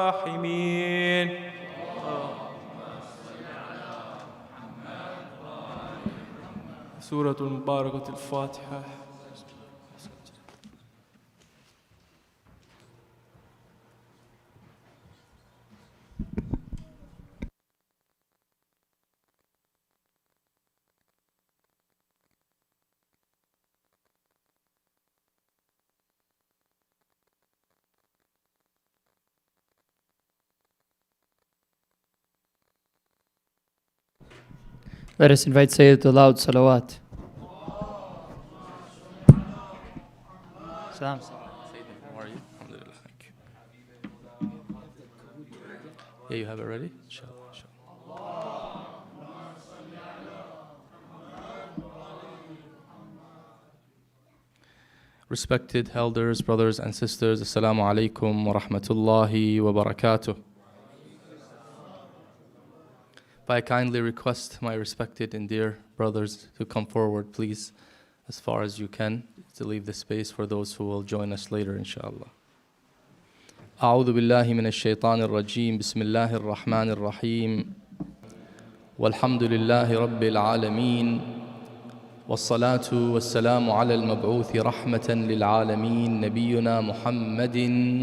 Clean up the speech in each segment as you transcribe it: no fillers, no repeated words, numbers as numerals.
الراحمين. سورة مباركة الفاتحة. Let us invite Sayyid to loud salawat. Salam. How are you? Alhamdulillah. Thank you. Yeah, you have it ready? Inshallah. Respected elders, brothers and sisters, Assalamu alaikum wa rahmatullahi wa barakatuh. I kindly request my respected and dear brothers to come forward, please, as far as you can, to leave the space for those who will join us later, inshallah. أعوذ بالله من الشيطان الرجيم بسم الله الرحمن الرحيم والحمد لله رب العالمين والصلاة والسلام على المبعوث رحمة للعالمين نبينا محمد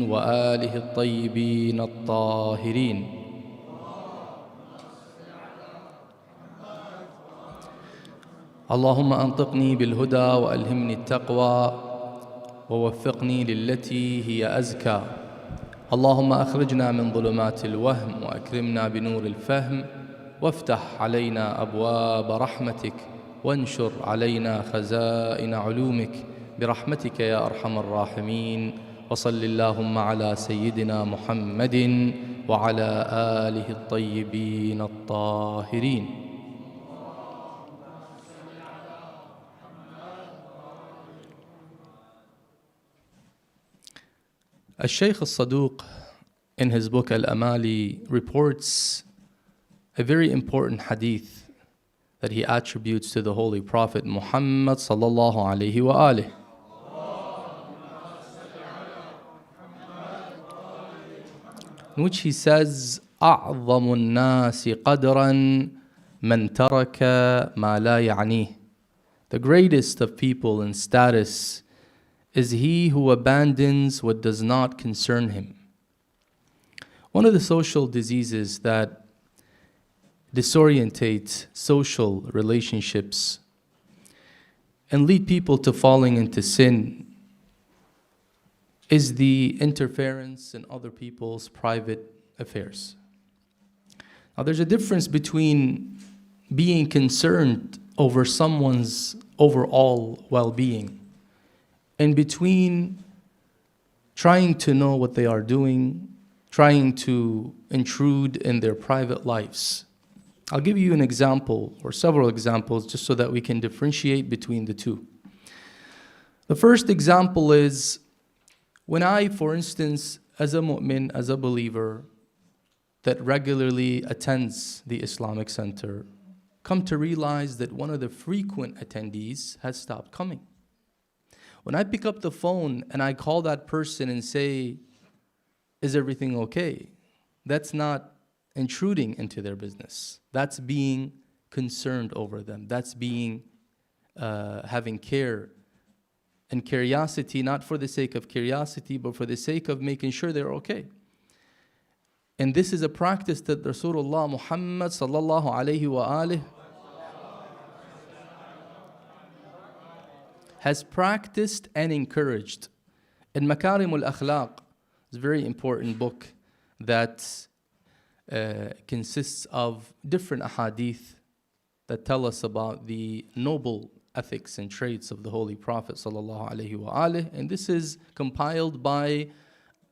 وآله الطيبين الطاهرين. اللهم أنطقني بالهدى وألهمني التقوى ووفقني للتي هي أزكى. اللهم أخرجنا من ظلمات الوهم وأكرمنا بنور الفهم وافتح علينا أبواب رحمتك وانشر علينا خزائن علومك برحمتك يا أرحم الراحمين. وصل اللهم على سيدنا محمد وعلى آله الطيبين الطاهرين. Al-Shaykh al-Saduq in his book Al-Amali reports a very important hadith that he attributes to the Holy Prophet Muhammad sallallahu alayhi wa alihi. In which he says, أعظم الناس قدرا من ترك ما لا يعنيه. The greatest of people in status is he who abandons what does not concern him. One of the social diseases that disorientate social relationships and lead people to falling into sin is the interference in other people's private affairs. Now, there's a difference between being concerned over someone's overall well-being and between trying to know what they are doing, trying to intrude in their private lives. I'll give you an example or several examples just so that we can differentiate between the two. The first example is when I, for instance, as a mu'min, as a believer that regularly attends the Islamic Center, come to realize that one of the frequent attendees has stopped coming. When I pick up the phone and I call that person and say, is everything okay? That's not intruding into their business. That's being concerned over them. That's being, having care and curiosity, not for the sake of curiosity, but for the sake of making sure they're okay. And this is a practice that Rasulullah Muhammad sallallahu alayhi wa alihi has practiced and encouraged. In Makarim al-Akhlaq, it's a very important book that consists of different ahadith that tell us about the noble ethics and traits of the Holy Prophet sallallahu alaihi wasallam. And this is compiled by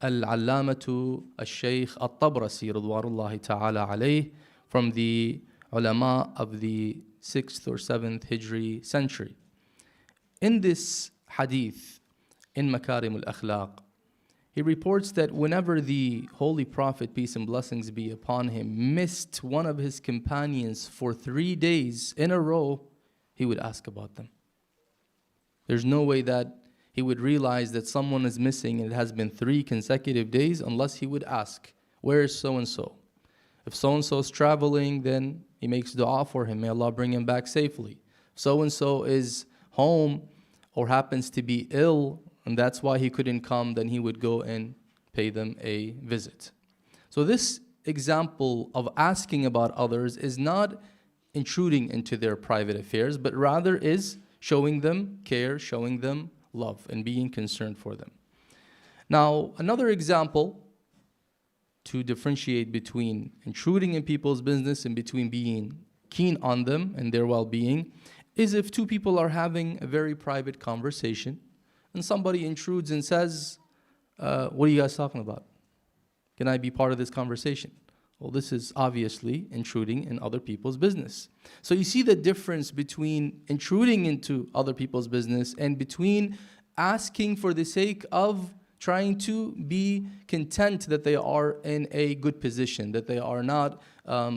Al-Allamatu Al-Shaykh Al-Tabrasi Ridwanullahi ta'ala alayh, from the ulama of the 6th or 7th Hijri century. In this hadith, in Makarim al-Akhlaq, he reports that whenever the Holy Prophet, peace and blessings be upon him, missed one of his companions for 3 days in a row, he would ask about them. There's no way that he would realize that someone is missing and it has been 3 consecutive days unless he would ask, Where is so-and-so? If so-and-so is traveling, then he makes dua for him. May Allah bring him back safely. So-and-so is home or happens to be ill, and that's why he couldn't come, then he would go and pay them a visit. So this example of asking about others is not intruding into their private affairs, but rather is showing them care, showing them love, and being concerned for them. Now, another example to differentiate between intruding in people's business and between being keen on them and their well-being is if two people are having a very private conversation and somebody intrudes and says, what are you guys talking about? Can I be part of this conversation? Well, this is obviously intruding in other people's business. So you see the difference between intruding into other people's business and between asking for the sake of trying to be content that they are in a good position, that they are not,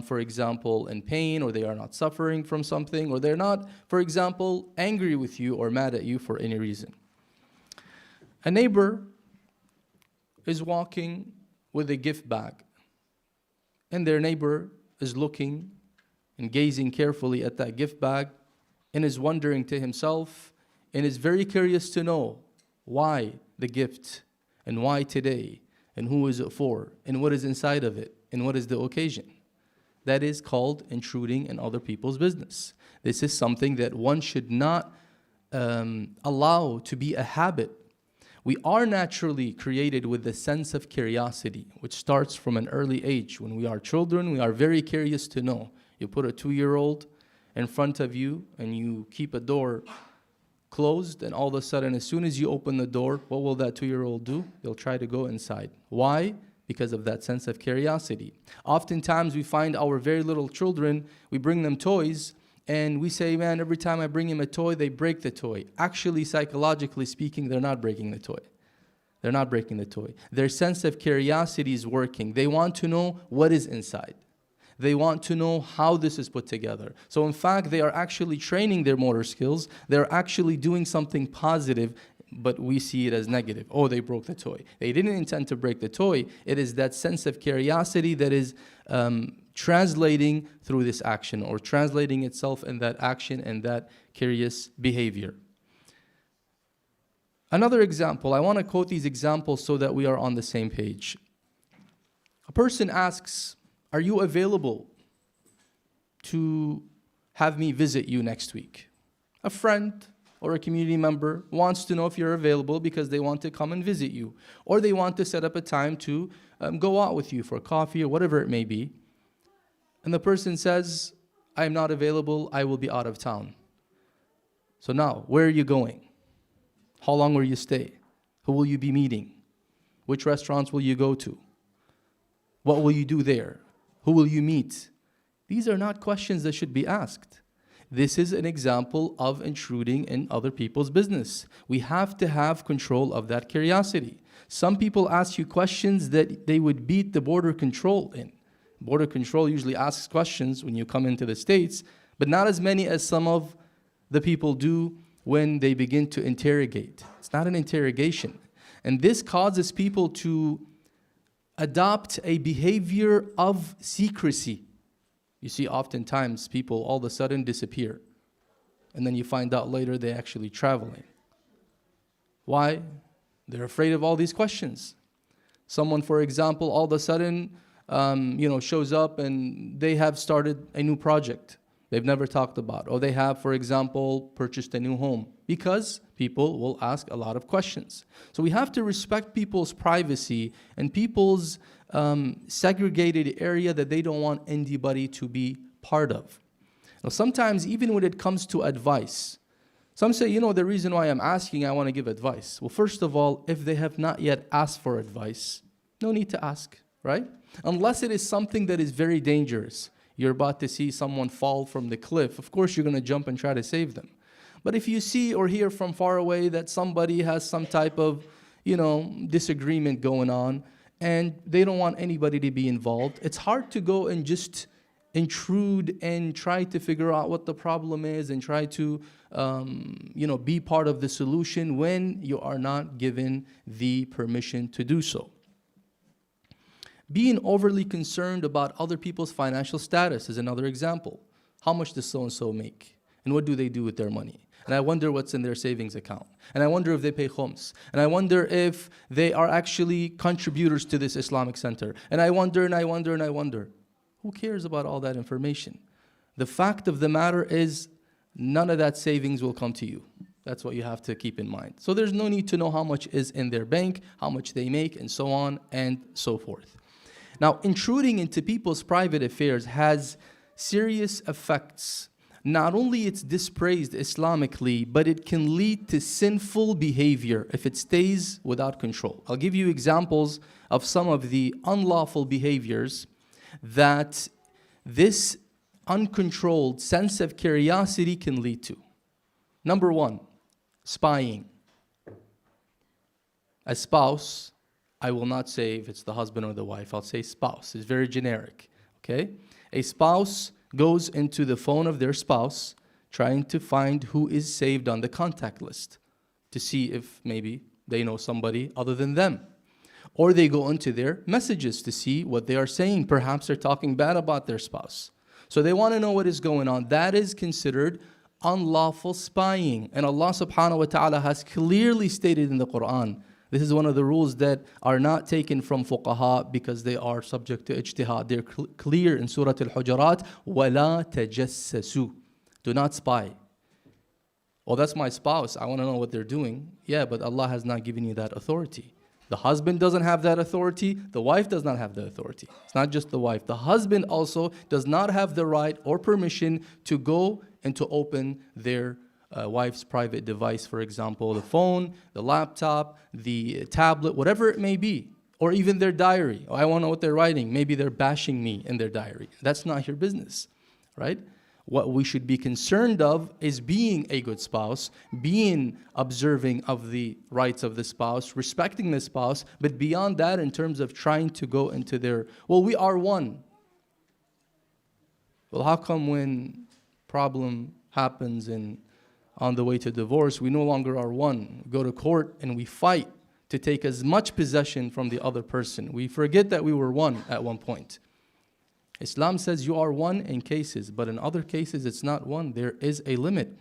for example, in pain, or they are not suffering from something, or they're not, for example, angry with you or mad at you for any reason. A neighbor is walking with a gift bag, and their neighbor is looking and gazing carefully at that gift bag and is wondering to himself and is very curious to know why the gift and why today and who is it for and what is inside of it and what is the occasion. That is called intruding in other people's business. This is something that one should not allow to be a habit. We are naturally created with the sense of curiosity, which starts from an early age. When we are children, we are very curious to know. You put a 2-year-old in front of you and you keep a door closed, and all of a sudden, as soon as you open the door, what will that 2-year-old do? They'll try to go inside. Why? Because of that sense of curiosity. Oftentimes, we find our very little children, we bring them toys, and we say, man, every time I bring him a toy, they break the toy. Actually, psychologically speaking, they're not breaking the toy. They're not breaking the toy. Their sense of curiosity is working. They want to know what is inside. They want to know how this is put together. So in fact, they are actually training their motor skills. They're actually doing something positive, but we see it as negative. Oh, they broke the toy. They didn't intend to break the toy. It is that sense of curiosity that is translating through this action, or translating itself in that action and that curious behavior. Another example, I want to quote these examples so that we are on the same page. A person asks, are you available to have me visit you next week? A friend or a community member wants to know if you're available because they want to come and visit you, or they want to set up a time to go out with you for coffee or whatever it may be. And the person says, I am not available, I will be out of town. So now, where are you going? How long will you stay? Who will you be meeting? Which restaurants will you go to? What will you do there? Who will you meet? These are not questions that should be asked. This is an example of intruding in other people's business. We have to have control of that curiosity. Some people ask you questions that they would beat the border control in. Border control usually asks questions when you come into the States, but not as many as some of the people do when they begin to interrogate. It's not an interrogation. And this causes people to adopt a behavior of secrecy. You see, oftentimes people all of a sudden disappear, and then you find out later they're actually traveling. Why? They're afraid of all these questions. Someone, for example, all of a sudden shows up and they have started a new project they've never talked about, or they have, for example, purchased a new home, because people will ask a lot of questions. So we have to respect people's privacy and people's segregated area that they don't want anybody to be part of. Now, sometimes even when it comes to advice, some say, the reason why I'm asking, I want to give advice. Well, first of all, if they have not yet asked for advice, no need to ask, right? Unless it is something that is very dangerous. You're about to see someone fall from the cliff. Of course, you're going to jump and try to save them. But if you see or hear from far away that somebody has some type of, disagreement going on, and they don't want anybody to be involved, it's hard to go and just intrude and try to figure out what the problem is and try to, be part of the solution when you are not given the permission to do so. Being overly concerned about other people's financial status is another example. How much does so-and-so make? And what do they do with their money? And I wonder what's in their savings account. And I wonder if they pay khums. And I wonder if they are actually contributors to this Islamic center. And I wonder, and I wonder, and I wonder. Who cares about all that information? The fact of the matter is, none of that savings will come to you. That's what you have to keep in mind. So there's no need to know how much is in their bank, how much they make, and so on and so forth. Now, intruding into people's private affairs has serious effects. Not only it's dispraised Islamically, but it can lead to sinful behavior if it stays without control. I'll give you examples of some of the unlawful behaviors that this uncontrolled sense of curiosity can lead to. Number one, spying. A spouse, I will not say if it's the husband or the wife, I'll say spouse. It's very generic, okay? A spouse goes into the phone of their spouse trying to find who is saved on the contact list to see if maybe they know somebody other than them. Or they go into their messages to see what they are saying. Perhaps they're talking bad about their spouse. So they want to know what is going on. That is considered unlawful spying. And Allah subhanahu wa ta'ala has clearly stated in the Quran, this is one of the rules that are not taken from fuqaha because they are subject to ijtihad. They're clear in Surah Al-Hujurat, وَلَا تَجَسَّسُوا. Do not spy. Well, that's my spouse. I want to know what they're doing. Yeah, but Allah has not given you that authority. The husband doesn't have that authority. The wife does not have the authority. It's not just the wife. The husband also does not have the right or permission to go and to open their wife's private device, for example, the phone, the laptop, the tablet, whatever it may be, or even their diary. Oh, I want to know what they're writing. Maybe they're bashing me in their diary. That's not your business, right? What we should be concerned of is being a good spouse, being observing of the rights of the spouse, respecting the spouse, but beyond that, in terms of trying to go into their, well, we are one. Well, how come when problem happens and on the way to divorce, we no longer are one? We go to court and we fight to take as much possession from the other person. We forget that we were one at one point. Islam says you are one in cases, but in other cases it's not one. There is a limit.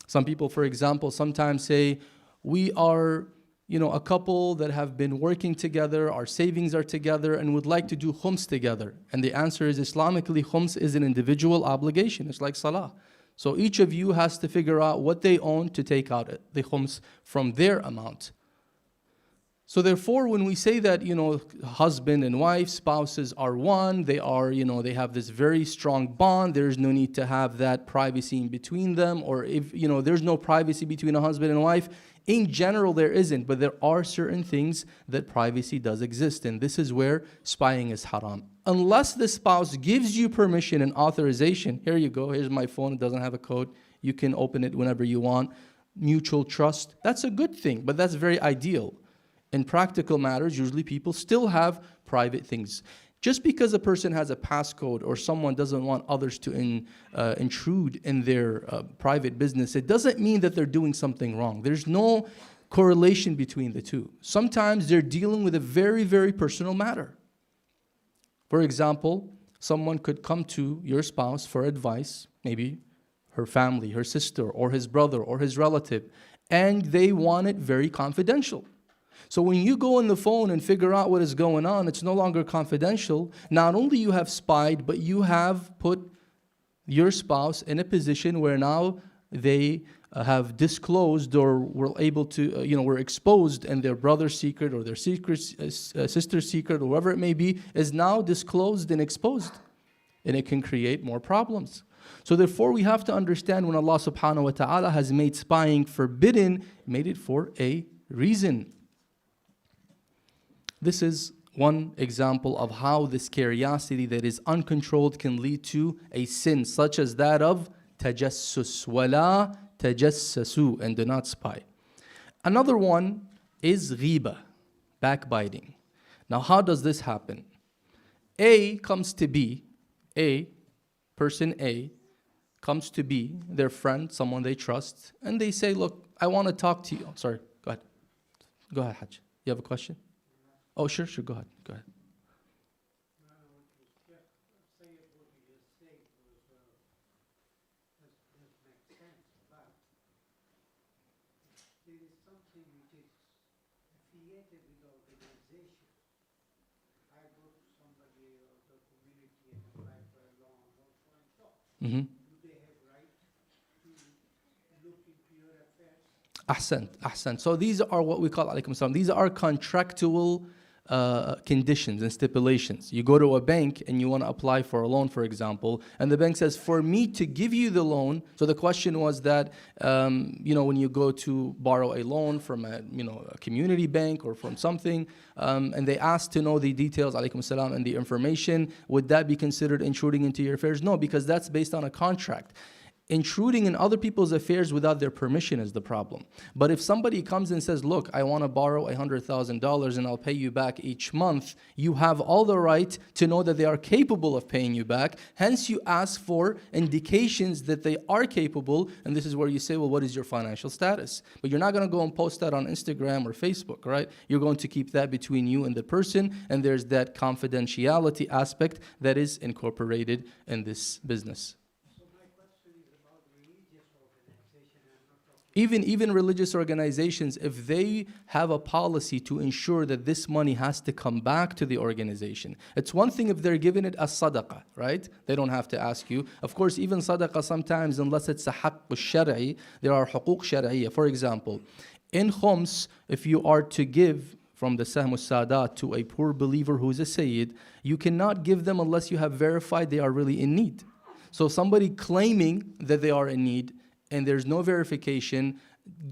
Some people, for example, sometimes say, we are, a couple that have been working together, our savings are together, and would like to do khums together. And the answer is, Islamically, khums is an individual obligation. It's like salah. So each of you has to figure out what they own to take out the khums from their amount. So therefore, when we say that, husband and wife, spouses are one, they are, they have this very strong bond, there's no need to have that privacy in between them, or if, there's no privacy between a husband and wife. In general, there isn't, but there are certain things that privacy does exist, and this is where spying is haram. Unless the spouse gives you permission and authorization, here you go, here's my phone, it doesn't have a code, you can open it whenever you want, mutual trust, that's a good thing, but that's very ideal. In practical matters, usually people still have private things. Just because a person has a passcode or someone doesn't want others to intrude in their private business, it doesn't mean that they're doing something wrong. There's no correlation between the two. Sometimes they're dealing with a very, very personal matter. For example, someone could come to your spouse for advice, maybe her family, her sister, or his brother, or his relative, and they want it very confidential. So when you go on the phone and figure out what is going on, it's no longer confidential. Not only you have spied, but you have put your spouse in a position where now they have disclosed or were able to, were exposed, and their brother's secret or their secret, sister's secret, or whatever it may be, is now disclosed and exposed. And it can create more problems. So therefore, we have to understand when Allah subhanahu wa ta'ala has made spying forbidden, made it for a reason. This is one example of how this curiosity that is uncontrolled can lead to a sin, such as that of tajassus, wala tajassasu, and do not spy. Another one is ghiba, backbiting. Now, how does this happen? A comes to B, person A comes to B, their friend, someone they trust, and they say, look, I want to talk to you. Oh, sorry, go ahead. Go ahead, Hajj. You have a question? Oh, sure, go ahead. Sayyid, what you just said was, does make sense, but there is something which is affiliated with the organization. I go to somebody of the community and apply for a loan or so and so. Mhm. Do they have right to look into your affairs? Ahsant. So these are what we call, alaykum salam, these are contractual conditions and stipulations. You go to a bank and you want to apply for a loan, for example, and the bank says, for me to give you the loan, so the question was that, when you go to borrow a loan from a community bank or from something, and they ask to know the details, alaykum salam, and the information, would that be considered intruding into your affairs? No, because that's based on a contract. Intruding in other people's affairs without their permission is the problem. But if somebody comes and says, look, I want to borrow $100,000 and I'll pay you back each month, you have all the right to know that they are capable of paying you back. Hence, you ask for indications that they are capable, and this is where you say, well, what is your financial status? But you're not going to go and post that on Instagram or Facebook, right? You're going to keep that between you and the person, and there's that confidentiality aspect that is incorporated in this business. Even religious organizations, if they have a policy to ensure that this money has to come back to the organization. It's one thing if they're giving it as sadaqah, right? They don't have to ask you. Of course, even sadaqah sometimes, unless it's a haqq shari, there are huquq shari'iyya. For example, in khums, if you are to give from the Sahm al-Sadat to a poor believer who is a Sayyid, you cannot give them unless you have verified they are really in need. So somebody claiming that they are in need and there's no verification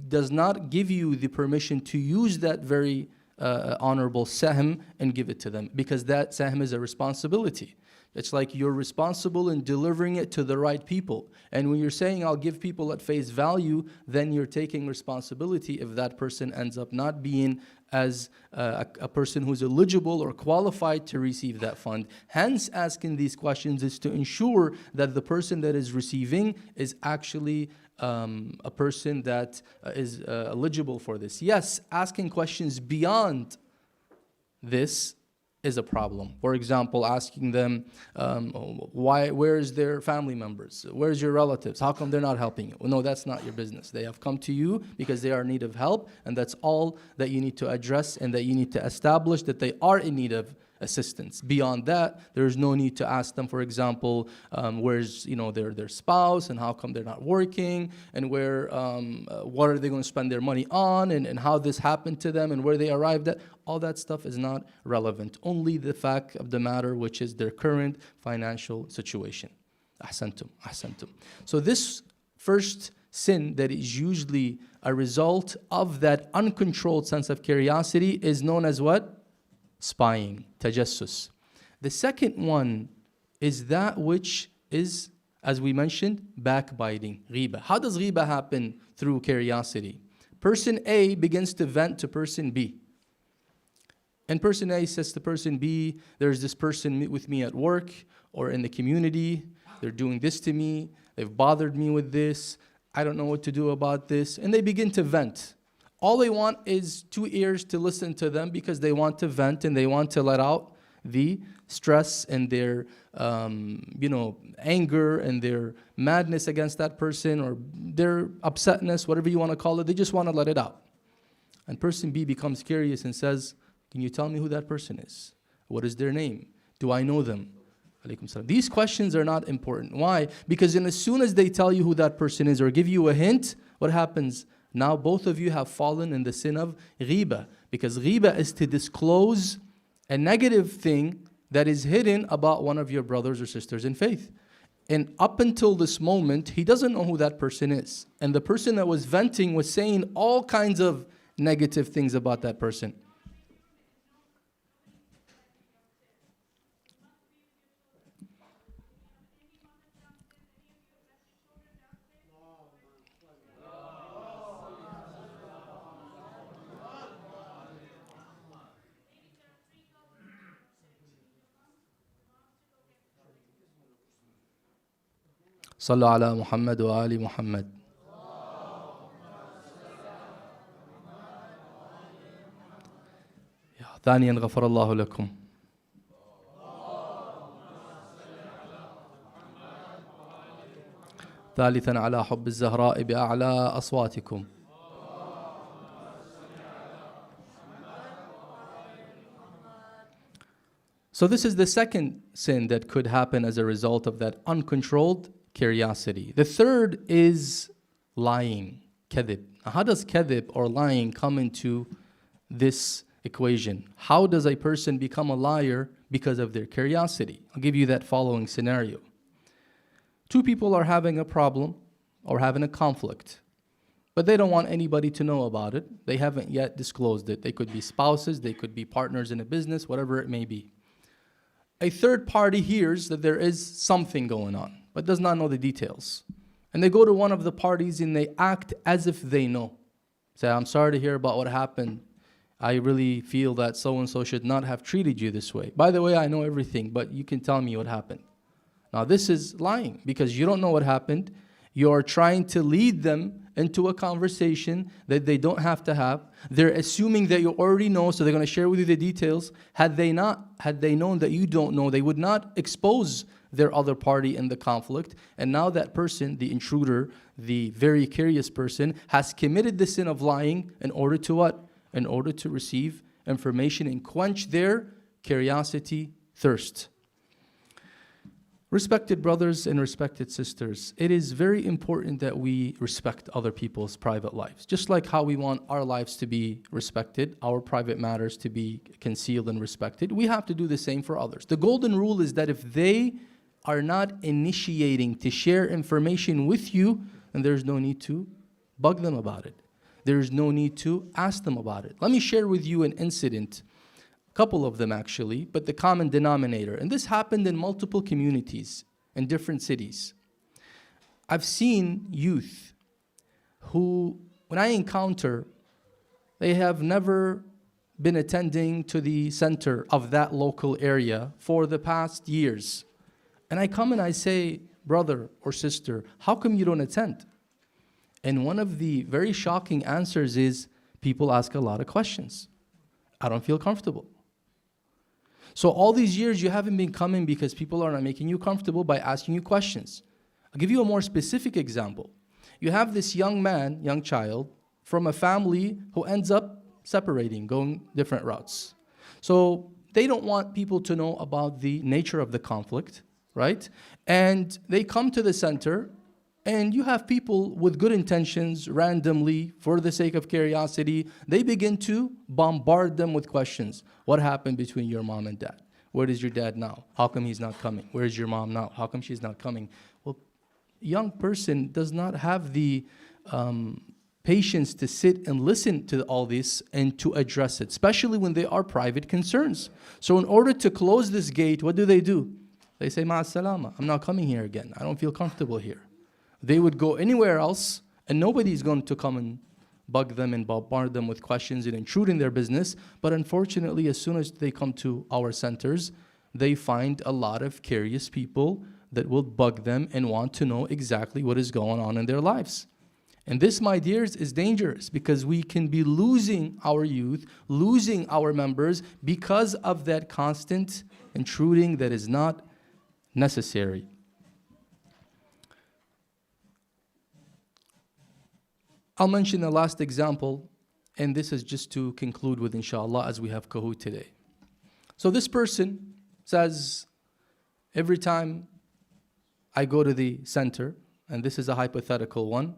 does not give you the permission to use that very honorable sahm and give it to them, because that sahm is a responsibility. It's like you're responsible in delivering it to the right people. And when you're saying I'll give people at face value, then you're taking responsibility if that person ends up not being as a person who's eligible or qualified to receive that fund. Hence, asking these questions is to ensure that the person that is receiving is actually a person that is eligible for this. Yes, asking questions beyond this is a problem. For example, asking them, where's their family members? Where's your relatives? How come they're not helping you? Well, no, that's not your business. They have come to you because they are in need of help, and that's all that you need to address, and that you need to establish that they are in need of assistance. Beyond that, there's no need to ask them, for example, where's their spouse, and how come they're not working, and what are they going to spend their money on, and how this happened to them, and where they arrived at. All that stuff is not relevant. Only the fact of the matter, which is their current financial situation. Ahsantum. So this first sin that is usually a result of that uncontrolled sense of curiosity is known as what? Spying, tajassus. The second one is that which is, as we mentioned, backbiting, ghiba. How does ghiba happen? Through curiosity. Person A begins to vent to person B. And person A says to person B, there's this person with me at work or in the community. They're doing this to me. They've bothered me with this. I don't know what to do about this. And they begin to vent. All they want is 2 ears to listen to them, because they want to vent and they want to let out the stress and their anger and their madness against that person, or their upsetness, whatever you want to call it. They just want to let it out. And person B becomes curious and says, can you tell me who that person is? What is their name? Do I know them? These questions are not important. Why? Because as soon as they tell you who that person is or give you a hint, what happens? Now both of you have fallen in the sin of ghiba, because ghiba is to disclose a negative thing that is hidden about one of your brothers or sisters in faith. And up until this moment, he doesn't know who that person is. And the person that was venting was saying all kinds of negative things about that person. صلوا على محمد وآل محمد. ثانيا غفر الله لكم. ثالثا على حب الزهراء بأعلى أصواتكم. So this is the second sin that could happen as a result of that uncontrolled curiosity. The third is lying, kadhib. Now, how does kadhib or lying come into this equation? How does a person become a liar because of their curiosity? I'll give you that following scenario. Two people are having a problem or having a conflict, but they don't want anybody to know about it. They haven't yet disclosed it. They could be spouses, they could be partners in a business, whatever it may be. A third party hears that there is something going on, but does not know the details. And they go to one of the parties and they act as if they know. Say, I'm sorry to hear about what happened. I really feel that so-and-so should not have treated you this way. By the way, I know everything, but you can tell me what happened. Now this is lying because you don't know what happened. You're trying to lead them into a conversation that they don't have to have. They're assuming that you already know, so they're going to share with you the details. Had they known that you don't know, they would not expose their other party in the conflict. And now that person, the intruder, the very curious person, has committed the sin of lying in order to what? In order to receive information and quench their curiosity thirst. Respected brothers and respected sisters, it is very important that we respect other people's private lives. Just like how we want our lives to be respected, our private matters to be concealed and respected, we have to do the same for others. The golden rule is that if they are not initiating to share information with you, then there's no need to bug them about it. There's no need to ask them about it. Let me share with you an incident. Couple of them actually, but the common denominator. And this happened in multiple communities in different cities. I've seen youth who, when I encounter, they have never been attending to the center of that local area for the past years. And I come and I say, brother or sister, how come you don't attend? And one of the very shocking answers is, people ask a lot of questions. I don't feel comfortable. So all these years you haven't been coming because people are not making you comfortable by asking you questions. I'll give you a more specific example. You have this young man, young child, from a family who ends up separating, going different routes. So they don't want people to know about the nature of the conflict, right? And they come to the center, and you have people with good intentions, randomly, for the sake of curiosity, they begin to bombard them with questions. What happened between your mom and dad? Where is your dad now? How come he's not coming? Where is your mom now? How come she's not coming? Well, young person does not have the patience to sit and listen to all this and to address it, especially when they are private concerns. So in order to close this gate, what do? They say, Ma'as salama, I'm not coming here again. I don't feel comfortable here. They would go anywhere else, and nobody's going to come and bug them and bombard them with questions and intrude in their business. But unfortunately, as soon as they come to our centers, they find a lot of curious people that will bug them and want to know exactly what is going on in their lives. And this, my dears, is dangerous because we can be losing our youth, losing our members because of that constant intruding that is not necessary. I'll mention the last example, and this is just to conclude with, inshallah, as we have Kahoot today. So this person says, every time I go to the center, and this is a hypothetical one,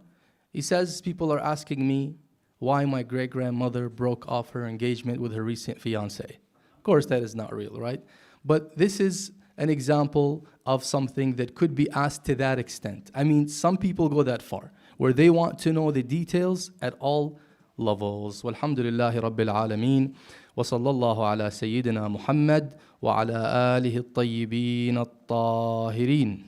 he says people are asking me why my great-grandmother broke off her engagement with her recent fiancé. Of course, that is not real, right? But this is an example of something that could be asked to that extent. I mean, some people go that far, where they want to know the details at all levels. Walhamdulillahi Rabbil Alameen. Wa sallallahu ala Sayyidina Muhammad wa ala alihi at-tayyibin at-tahirin.